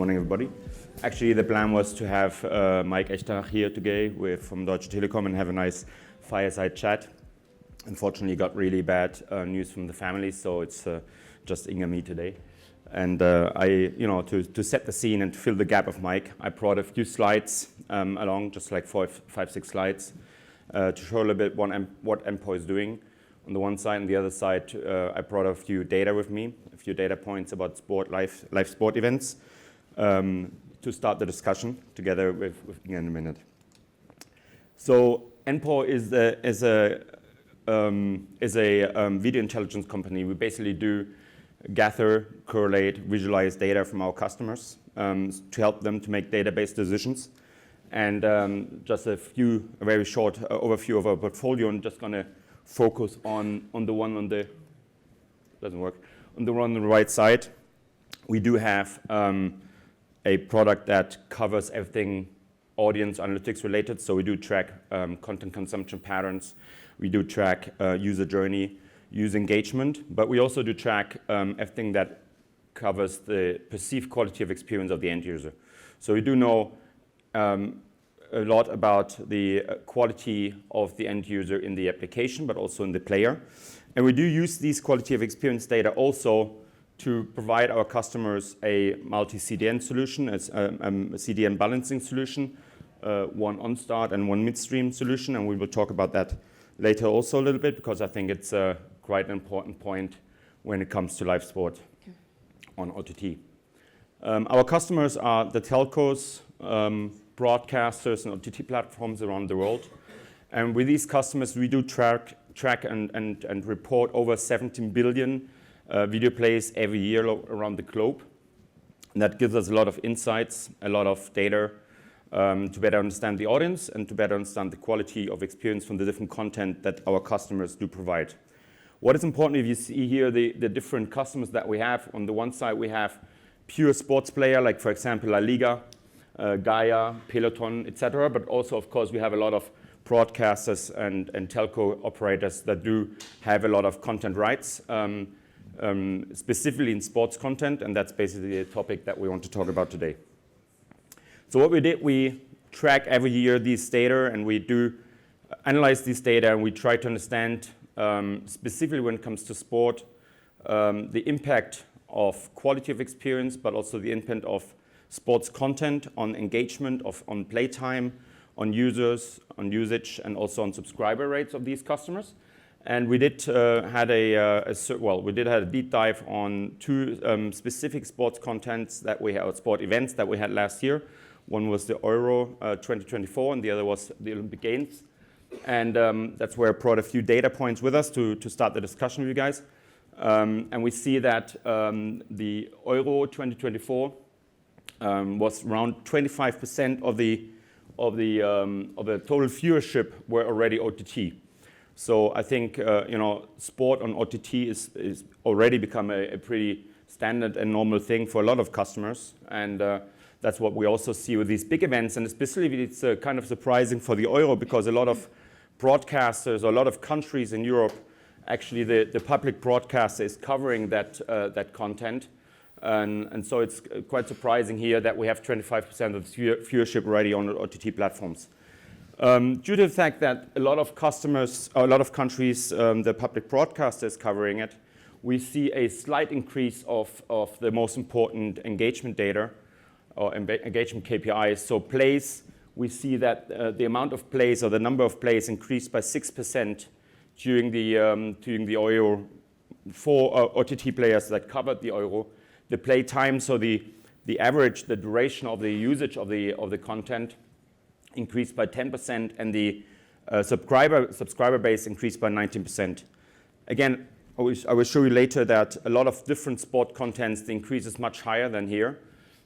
morning, everybody. Actually, the plan was to have Mike Echtach here today from Deutsche Telekom and have a nice fireside chat. Unfortunately, got really bad news from the family, so it's just Inga and me today. And to set the scene and to fill the gap of Mike, I brought a few slides along, just like five, six slides, to show a little bit what NPAW is doing on the one side. On the other side, I brought a few data with me, a few data points about live sport events, to start the discussion together with Inga in a minute. So NPAW is a video intelligence company. We basically do gather, correlate, visualize data from our customers to help them to make database decisions. And just a very short overview of our portfolio. I'm just going to focus on the one on the right side. We do have a product that covers everything audience analytics related. So we do track content consumption patterns. We do track user journey, user engagement, but we also do track everything that covers the perceived quality of experience of the end user. So we do know a lot about the quality of the end user in the application, but also in the player. And we do use these quality of experience data also to provide our customers a multi-CDN solution, a CDN balancing solution, one on-start and one midstream solution, and we will talk about that later also a little bit, because I think it's quite an important point when it comes to live sport on OTT. Our customers are the telcos, broadcasters, and OTT platforms around the world. And with these customers, we do track and report over 17 billion video plays every year around the globe. And that gives us a lot of insights, a lot of data to better understand the audience and to better understand the quality of experience from the different content that our customers do provide. What is important, if you see here the different customers that we have, on the one side we have pure sports player, like for example La Liga, Gaia, Peloton, etc. But also, of course, we have a lot of broadcasters and telco operators that do have a lot of content rights, specifically in sports content, and that's basically the topic that we want to talk about today. So what we did, we track every year these data, and we do analyze these data, and we try to understand, specifically when it comes to sport, the impact of quality of experience, but also the impact of sports content on engagement, on playtime, on users, on usage, and also on subscriber rates of these customers. And we did had a deep dive on two specific sports contents that we had, or sport events that we had last year. One was the Euro 2024, and the other was the Olympic Games. And that's where I brought a few data points with us to start the discussion with you guys. And we see that the Euro 2024 was around 25% of the total viewership were already OTT. So I think sport on OTT is already become a pretty standard and normal thing for a lot of customers, and that's what we also see with these big events. And especially it's kind of surprising for the Euro, because a lot of broadcasters or a lot of countries in Europe, actually the public broadcaster is covering that content. And so it's quite surprising here that we have 25% of the viewership already on OTT platforms. Due to the fact that a lot of customers, or a lot of countries, the public broadcaster is covering it, we see a slight increase of the most important engagement data, or engagement KPIs. So plays, we see that the amount of plays, or the number of plays, increased by 6% during the Euro for OTT players that covered the Euro. The play time, so the average, the duration of the usage of the content increased by 10%, and the subscriber base increased by 19%. Again, I will show you later that a lot of different sport contents, the increase is much higher than here.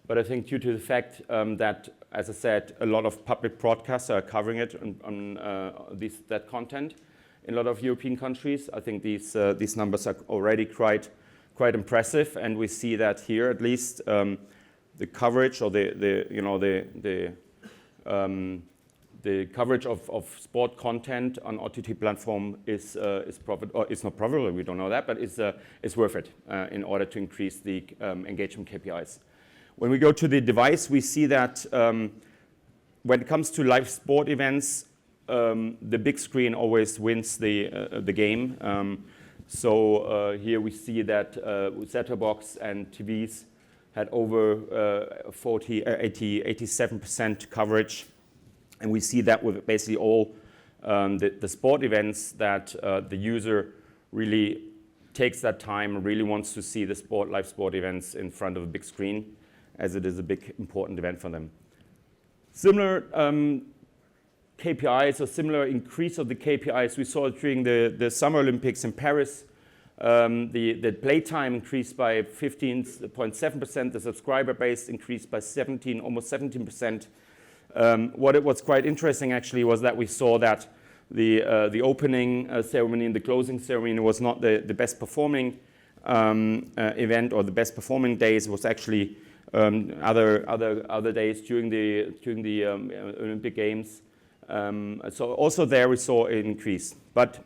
But I think due to the fact that, as I said, a lot of public broadcasters are covering it on that content in a lot of European countries, I think these numbers are already quite impressive, and we see that here at least the coverage, or the coverage of sport content on OTT platform is not profitable. We don't know that, but it's worth it in order to increase the engagement KPIs. When we go to the device, we see that when it comes to live sport events, the big screen always wins the game. So here we see that set-top box and TVs had over 87% coverage. And we see that with basically all the sport events that the user really takes that time and really wants to see the live sport events in front of a big screen, as it is a big important event for them. Similar KPIs or similar increase of the KPIs we saw during the Summer Olympics in Paris. The playtime increased by 15.7%, the subscriber base increased by almost 17%. What was quite interesting actually was that we saw that the opening ceremony and the closing ceremony was not the best performing event or the best performing days. It was actually other days during the Olympic Games. So also there we saw an increase. But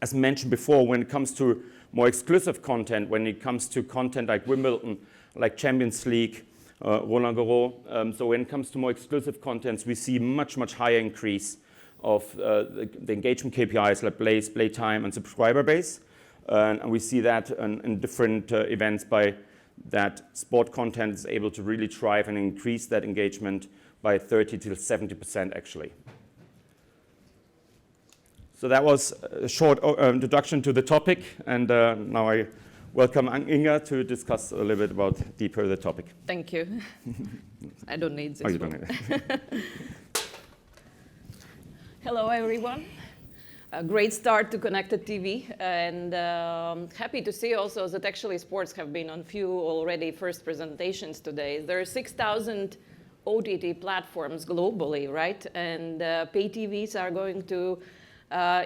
as mentioned before, when it comes to more exclusive content, when it comes to content like Wimbledon, like Champions League, Roland Garros, so when it comes to more exclusive contents, we see much higher increase of the engagement KPIs like plays, play time, and subscriber base. And we see that in different events by that sport content is able to really thrive and increase that engagement by 30 to 70% actually. So that was a short introduction to the topic, and now I welcome Inga to discuss a little bit about deeper the topic. Thank you. I don't need this. Oh, you don't need it. Hello, everyone. A great start to Connected TV, and happy to see also that actually sports have been on few already first presentations today. There are 6,000 OTT platforms globally, right? And pay TVs are going to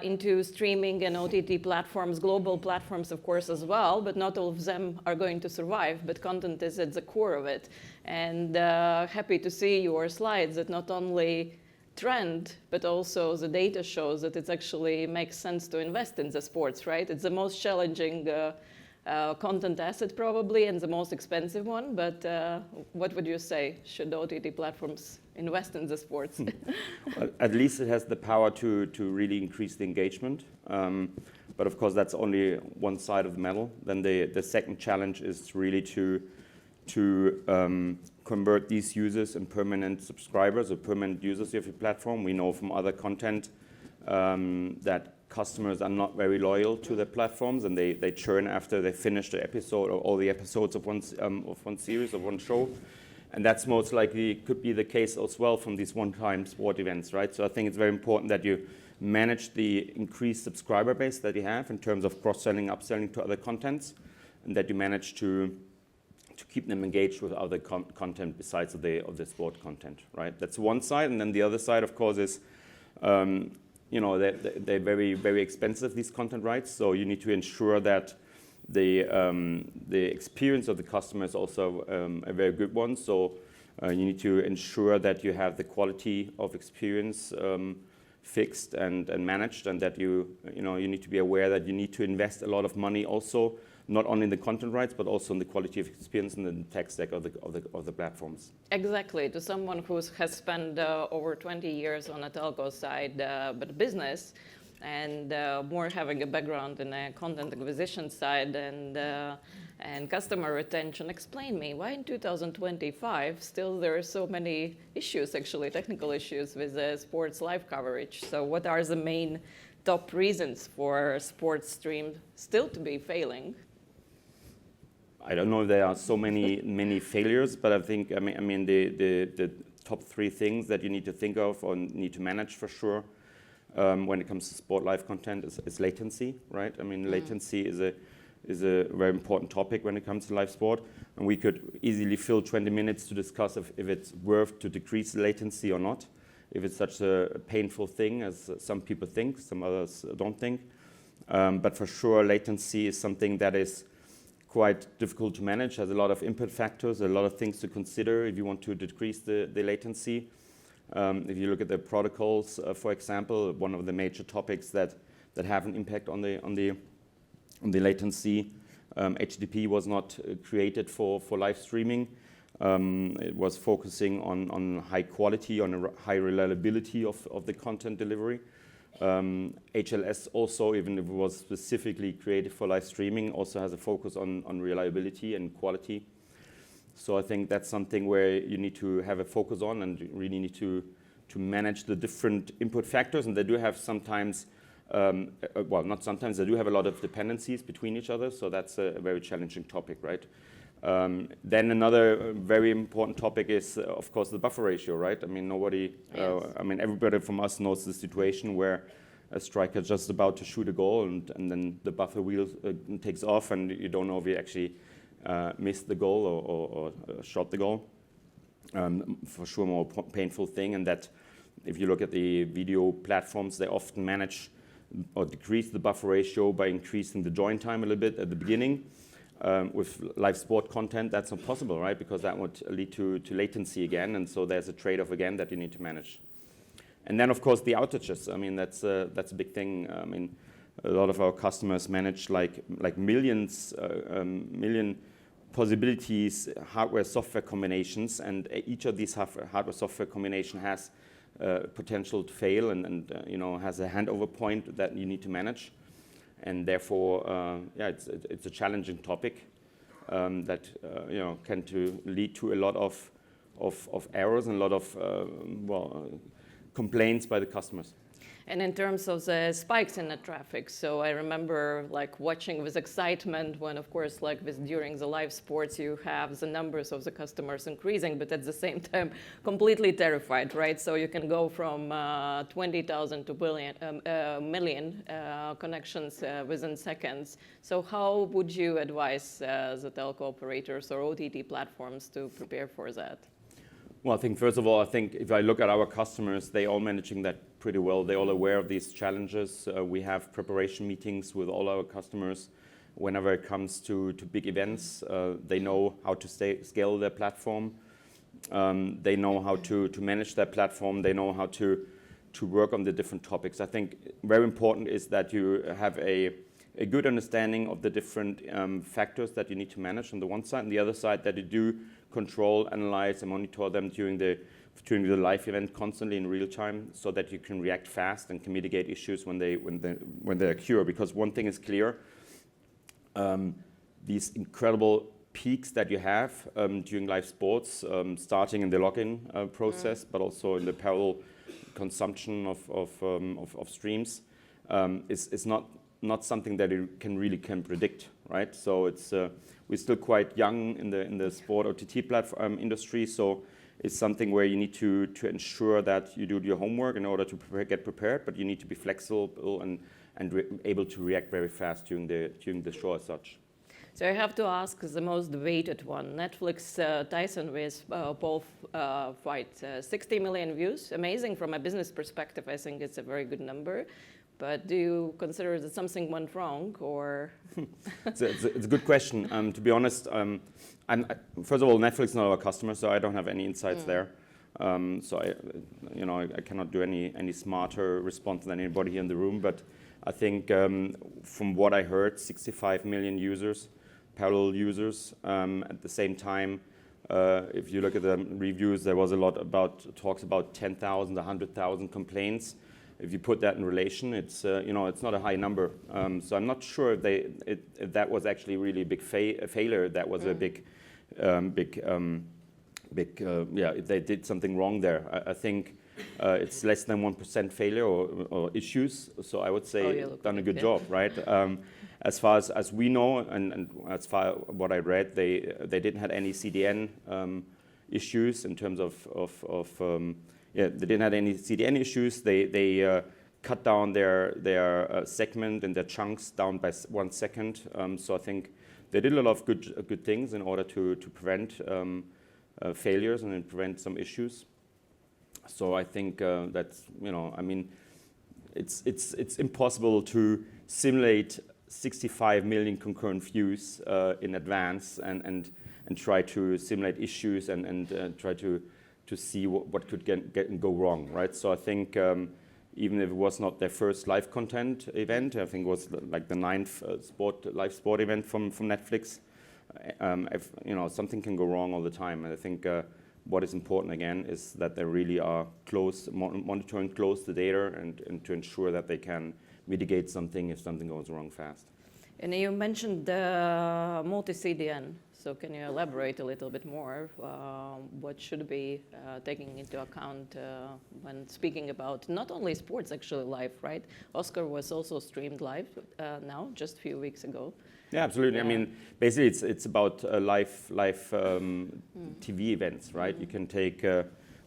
into streaming and OTT platforms, global platforms, of course, as well, but not all of them are going to survive, but content is at the core of it. And happy to see your slides that not only trend, but also the data shows that it actually makes sense to invest in the sports, right? It's the most challenging content asset probably, and the most expensive one, but what would you say? Should OTT platforms invest in the sports? Well, at least it has the power to really increase the engagement. But of course, that's only one side of the medal. Then the second challenge is really to convert these users and permanent subscribers or permanent users of your platform. We know from other content that customers are not very loyal to their platforms, and they churn after they finish the episode or all the episodes of one series or one show. And that's most likely could be the case as well from these one-time sport events, right? So I think it's very important that you manage the increased subscriber base that you have in terms of cross-selling, upselling to other contents, and that you manage to keep them engaged with other content besides of the sport content, right? That's one side, and then the other side, of course, is they're very, very expensive, these content rights. So you need to ensure that the experience of the customer is also a very good one. So you need to ensure that you have the quality of experience fixed and managed, and that you need to be aware that you need to invest a lot of money also, not only in the content rights, but also in the quality of experience and the tech stack of the platforms. Exactly. To someone who has spent over 20 years on a telco side, but business, and more having a background in a content acquisition side and customer retention, explain me why in 2025 still there are so many issues, actually technical issues with sports live coverage. So what are the main top reasons for sports stream still to be failing? I don't know if there are so many failures, but I think the top three things that you need to think of or need to manage for sure when it comes to sport live content is latency, right? I mean, latency is a very important topic when it comes to live sport, and we could easily fill 20 minutes to discuss if it's worth to decrease the latency or not, if it's such a painful thing as some people think, some others don't think. But for sure, latency is something that is quite difficult to manage, has a lot of input factors, a lot of things to consider if you want to decrease the latency. If you look at the protocols, for example, one of the major topics that have an impact on the latency, HTTP was not created for live streaming. It was focusing on high quality, on a high reliability of the content delivery. HLS also, even if it was specifically created for live streaming, also has a focus on reliability and quality. So I think that's something where you need to have a focus on and really need to manage the different input factors. And they do have sometimes, well, not sometimes, they do have a lot of dependencies between each other. So that's a very challenging topic, right? Then another very important topic is, of course, the buffer ratio, right? I mean, everybody from us knows the situation where a striker is just about to shoot a goal and then the buffer wheel takes off and you don't know if he actually missed the goal or shot the goal. For sure, more painful thing, and that if you look at the video platforms, they often manage or decrease the buffer ratio by increasing the join time a little bit at the beginning. With live sport content, that's not possible, right? Because that would lead to latency again, and so there's a trade-off again that you need to manage. And then, of course, the outages. I mean, that's a big thing. I mean, a lot of our customers manage like million possibilities, hardware software combinations, and each of these hardware software combination has potential to fail and has a handover point that you need to manage. And therefore, it's a challenging topic that can lead to a lot of errors and a lot of complaints by the customers. And in terms of the spikes in the traffic, so I remember like watching with excitement when, of course, like during the live sports, you have the numbers of the customers increasing, but at the same time, completely terrified, right? So you can go from 20,000 to million connections within seconds. So how would you advise the telco operators or OTT platforms to prepare for that? Well, I think first of all, if I look at our customers, they all managing that pretty well. They're all aware of these challenges. We have preparation meetings with all our customers whenever it comes to big events. They know how to scale their platform. They know how to manage their platform. They know how to work on the different topics. I think very important is that you have a good understanding of the different factors that you need to manage on the one side, and the other side that you do control, analyze, and monitor them during the live event constantly in real time, so that you can react fast and can mitigate issues when they occur. Because one thing is clear: these incredible peaks that you have during live sports, starting in the login process, but also in the parallel consumption of streams, is not something that you can predict, right? So it's we're still quite young in the sport OTT platform industry, so it's something where you need to ensure that you do your homework in order to get prepared, but you need to be flexible and able to react very fast during the show as such. So I have to ask the most debated one. Netflix Tyson with Paul fight, 60 million views. Amazing from a business perspective. I think it's a very good number. But do you consider that something went wrong, or? It's a good question. To be honest, first of all, Netflix is not our customer, so I don't have any insights there. So I cannot do any smarter response than anybody here in the room. But I think from what I heard, 65 million users, parallel users. At the same time, if you look at the reviews, there was a lot talks about 10,000, 100,000 complaints. If you put that in relation, it's not a high number. So I'm not sure if that was actually really a big failure. That was a big, if they did something wrong there. I think it's less than 1% failure or issues. So I would say done a good job, right? As far as we know, and as far what I read, they didn't have any CDN issues in terms they didn't have any CDN issues. They cut down their segment and their chunks down by 1 second. So I think they did a lot of good things in order to prevent failures and prevent some issues. So I think that's it's impossible to simulate 65 million concurrent views in advance and try to simulate issues and try to see what could go wrong, right? So I think even if it was not their first live content event, I think it was like the 9th live sport event from Netflix. if, something can go wrong all the time. And I think what is important again is that they really are monitoring close the data and to ensure that they can mitigate something if something goes wrong fast. And you mentioned the multi-CDN. So can you elaborate a little bit more? What should be taking into account when speaking about not only sports actually live, right? Oscar was also streamed live now, just a few weeks ago. Yeah, absolutely. Yeah. I mean, basically, it's about live TV events, right? You can take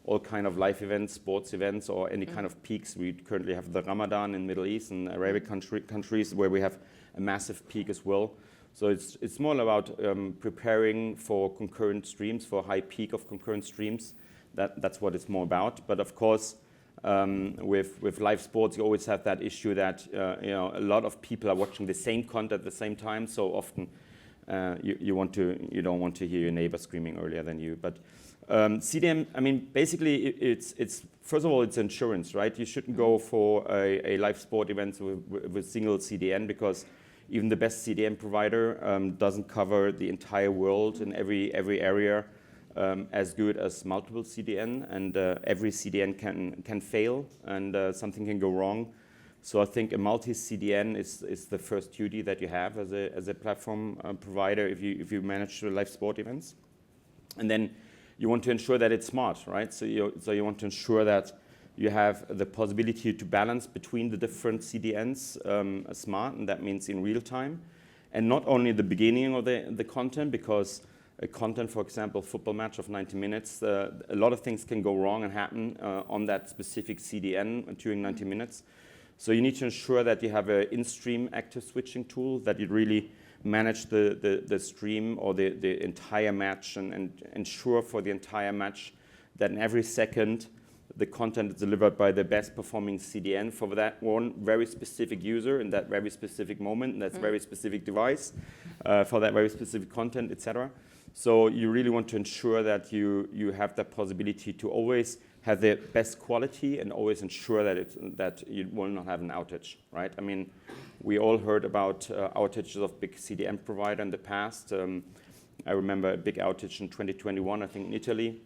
all kind of live events, sports events, or any kind of peaks. We currently have the Ramadan in Middle East and Arabic countries where we have a massive peak as well. So it's more about preparing for concurrent streams, for a high peak of concurrent streams. That's what it's more about. But of course, with live sports, you always have that issue that a lot of people are watching the same content at the same time. So often, you don't want to hear your neighbor screaming earlier than you. But CDN, I mean, basically, it's first of all, it's insurance, right? You shouldn't go for a live sport event with single CDN because even the best CDN provider doesn't cover the entire world in every area as good as multiple CDN, and every CDN can fail and something can go wrong. So I think a multi-CDN is the first duty that you have as a platform provider if you manage live sport events. And then you want to ensure that it's smart, right? So you want to ensure that you have the possibility to balance between the different CDNs smart, and that means in real time. And not only the beginning of the content, because a content, for example, football match of 90 minutes, a lot of things can go wrong and happen on that specific CDN during 90 minutes. So you need to ensure that you have an in-stream active switching tool, that you really manage the stream or the entire match and ensure for the entire match that in every second the content is delivered by the best performing CDN for that one very specific user in that very specific moment, in that very specific device, for that very specific content, etc. So you really want to ensure that you have that possibility to always have the best quality and always ensure that you will not have an outage, right? I mean, we all heard about outages of big CDN provider in the past. I remember a big outage in 2021, I think in Italy.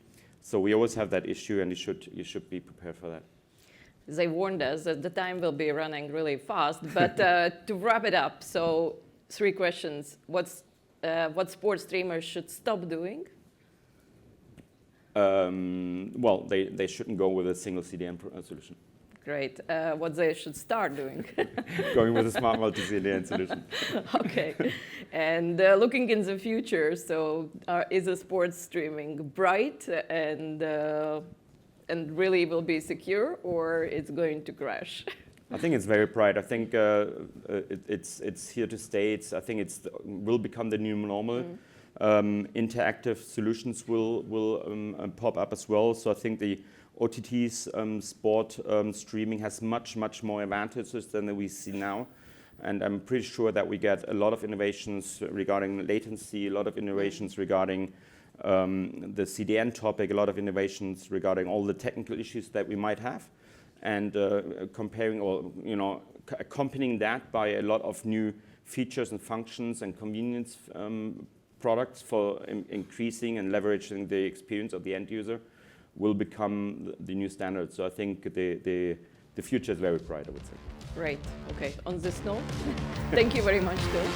So we always have that issue, and you should be prepared for that. They warned us that the time will be running really fast, but to wrap it up, so 3 questions. What sports streamers should stop doing? Well, they shouldn't go with a single CDN solution. Great. What they should start doing? Going with a smart multi-CDN solution. Okay. And looking in the future, so is a sports streaming bright and really will be secure, or it's going to crash? I think it's very bright. I think it's here to stay. I think it will become the new normal. Interactive solutions will pop up as well. So I think the OTT's sport streaming has much more advantages than we see now. And I'm pretty sure that we get a lot of innovations regarding latency, a lot of innovations regarding the CDN topic, a lot of innovations regarding all the technical issues that we might have. And comparing or accompanying that by a lot of new features and functions and convenience products for increasing and leveraging the experience of the end user will become the new standard. So I think the future is very bright, I would say. Great. Okay. On this note, thank you very much, Phil.